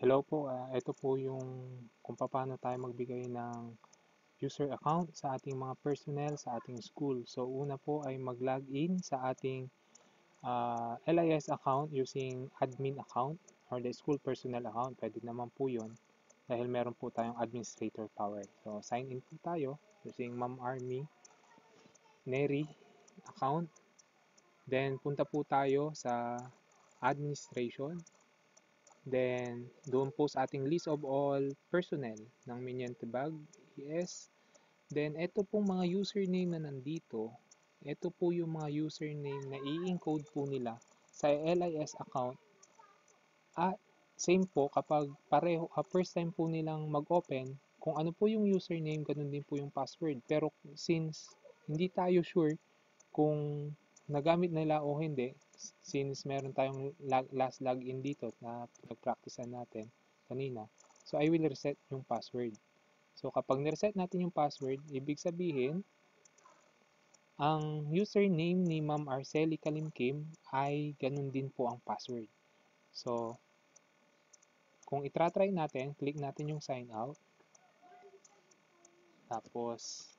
Hello po, ito po yung kung paano tayo magbigay ng user account sa ating mga personnel sa ating school. So una po ay mag-login sa ating LIS account using admin account or the school personnel account. Pwede naman po yun dahil meron po tayong administrator power. So sign in po tayo using Ma'am Army Neri account. Then punta po tayo sa administration. Then, doon po sa ating list of all personnel ng Minyantibag ES. Then, ito pong mga username na nandito, ito po yung mga username na i-encode po nila sa LIS account. At same po kapag pareho, first time po nilang mag-open, kung ano po yung username, ganun din po yung password. Pero since hindi tayo sure kung nagamit nila o hindi, since meron tayong last login dito na pinag-practicean natin kanina, so I will reset yung password. So kapag nireset natin yung password, ibig sabihin, ang username ni Ma'am Arceli Kalimkim ay ganun din po ang password. So, kung itratry natin, click natin yung sign out, tapos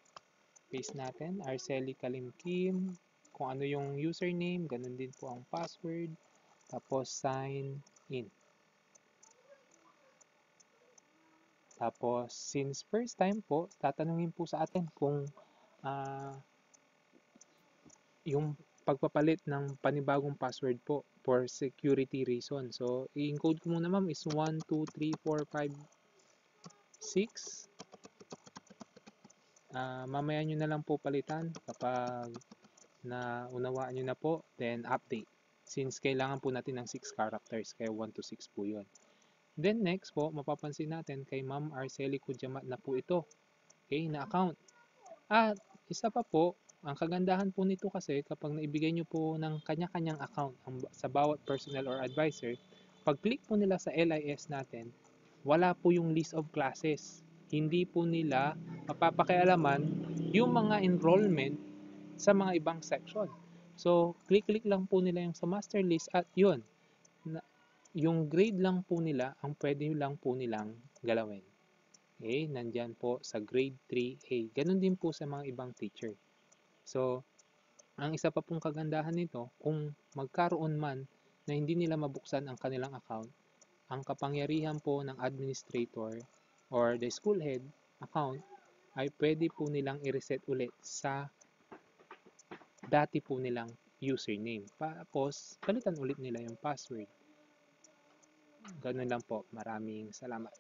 paste natin, Arceli Kalimkim, kung ano yung username, ganun din po ang password, tapos sign in. Tapos, since first time po, tatanungin po sa atin kung yung pagpapalit ng panibagong password po for security reason. So, i-encode ko muna ma'am is 1, 2, 3, 4, 5, 6. Mamaya nyo na lang po palitan kapag na unawaan nyo na po, then update. Since kailangan po natin ng 6 characters, kaya 1 to 6 po yun. Then next po, mapapansin natin kay Ma'am Arceli Kujamat na po ito. Okay, na account. At isa pa po, ang kagandahan po nito kasi kapag naibigay nyo po ng kanya-kanyang account sa bawat personnel or advisor, pag click po nila sa LIS natin, wala po yung list of classes. Hindi po nila mapapakialaman yung mga enrollment sa mga ibang section. So, click-click lang po nila yung sa master list at yun, yung grade lang po nila ang pwede lang po nilang galawin. Okay, nandyan po sa grade 3A. Ganon din po sa mga ibang teacher. So, ang isa pa pong kagandahan nito, kung magkaroon man na hindi nila mabuksan ang kanilang account, ang kapangyarihan po ng administrator or the school head account ay pwede po nilang i-reset ulit sa dati po nilang username. Tapos, palitan ulit nila yung password. Ganun lang po. Maraming salamat.